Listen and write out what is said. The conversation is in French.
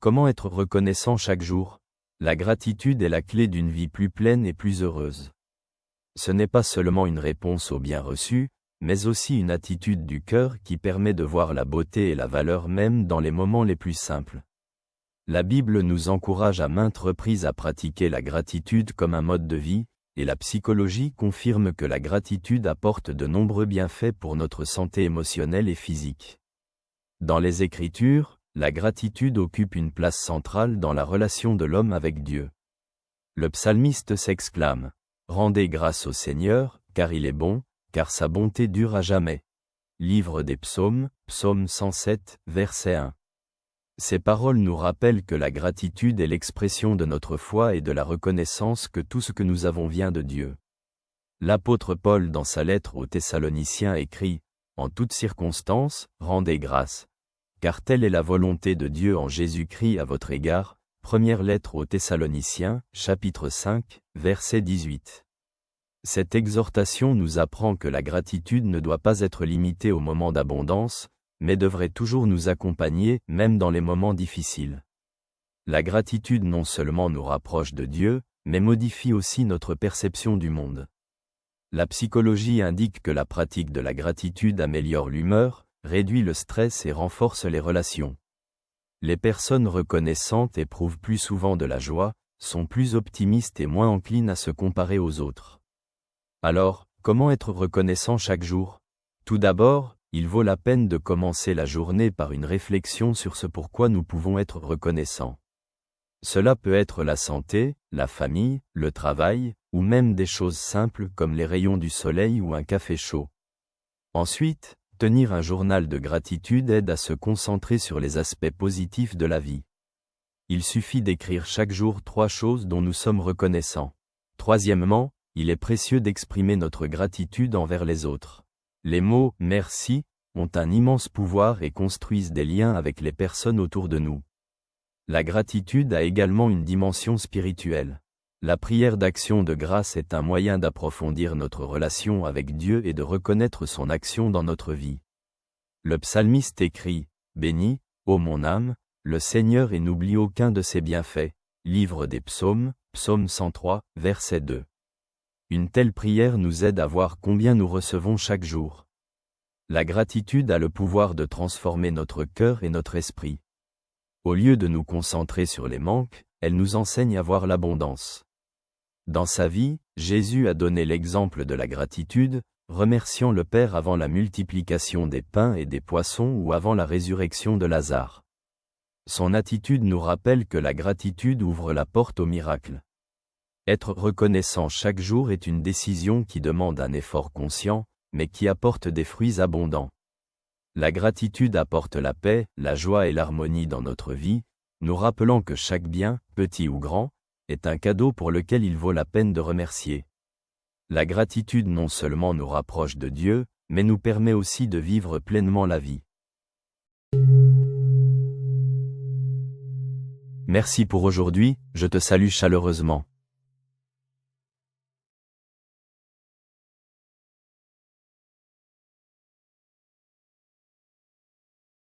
Comment être reconnaissant chaque jour? La gratitude est la clé d'une vie plus pleine et plus heureuse. Ce n'est pas seulement une réponse au bien reçu, mais aussi une attitude du cœur qui permet de voir la beauté et la valeur même dans les moments les plus simples. La Bible nous encourage à maintes reprises à pratiquer la gratitude comme un mode de vie, et la psychologie confirme que la gratitude apporte de nombreux bienfaits pour notre santé émotionnelle et physique. Dans les Écritures, la gratitude occupe une place centrale dans la relation de l'homme avec Dieu. Le psalmiste s'exclame « Rendez grâce au Seigneur, car il est bon, car sa bonté dure à jamais. » Livre des Psaumes, Psaume 107, verset 1. Ces paroles nous rappellent que la gratitude est l'expression de notre foi et de la reconnaissance que tout ce que nous avons vient de Dieu. L'apôtre Paul dans sa lettre aux Thessaloniciens écrit « En toutes circonstances, rendez grâce, car telle est la volonté de Dieu en Jésus-Christ à votre égard. » Première lettre aux Thessaloniciens, chapitre 5, verset 18. Cette exhortation nous apprend que la gratitude ne doit pas être limitée aux moments d'abondance, mais devrait toujours nous accompagner, même dans les moments difficiles. La gratitude non seulement nous rapproche de Dieu, mais modifie aussi notre perception du monde. La psychologie indique que la pratique de la gratitude améliore l'humeur, réduit le stress et renforce les relations. Les personnes reconnaissantes éprouvent plus souvent de la joie, sont plus optimistes et moins enclines à se comparer aux autres. Alors, comment être reconnaissant chaque jour? Tout d'abord, il vaut la peine de commencer la journée par une réflexion sur ce pourquoi nous pouvons être reconnaissants. Cela peut être la santé, la famille, le travail, ou même des choses simples comme les rayons du soleil ou un café chaud. Ensuite, tenir un journal de gratitude aide à se concentrer sur les aspects positifs de la vie. Il suffit d'écrire chaque jour 3 choses dont nous sommes reconnaissants. Troisièmement, il est précieux d'exprimer notre gratitude envers les autres. Les mots « merci » ont un immense pouvoir et construisent des liens avec les personnes autour de nous. La gratitude a également une dimension spirituelle. La prière d'action de grâce est un moyen d'approfondir notre relation avec Dieu et de reconnaître son action dans notre vie. Le psalmiste écrit « Bénis, ô mon âme, le Seigneur et n'oublie aucun de ses bienfaits. » Livre des Psaumes, Psaume 103, verset 2. Une telle prière nous aide à voir combien nous recevons chaque jour. La gratitude a le pouvoir de transformer notre cœur et notre esprit. Au lieu de nous concentrer sur les manques, elle nous enseigne à voir l'abondance. Dans sa vie, Jésus a donné l'exemple de la gratitude, remerciant le Père avant la multiplication des pains et des poissons ou avant la résurrection de Lazare. Son attitude nous rappelle que la gratitude ouvre la porte au miracle. Être reconnaissant chaque jour est une décision qui demande un effort conscient, mais qui apporte des fruits abondants. La gratitude apporte la paix, la joie et l'harmonie dans notre vie, nous rappelant que chaque bien, petit ou grand, est un cadeau pour lequel il vaut la peine de remercier. La gratitude non seulement nous rapproche de Dieu, mais nous permet aussi de vivre pleinement la vie. Merci pour aujourd'hui, je te salue chaleureusement.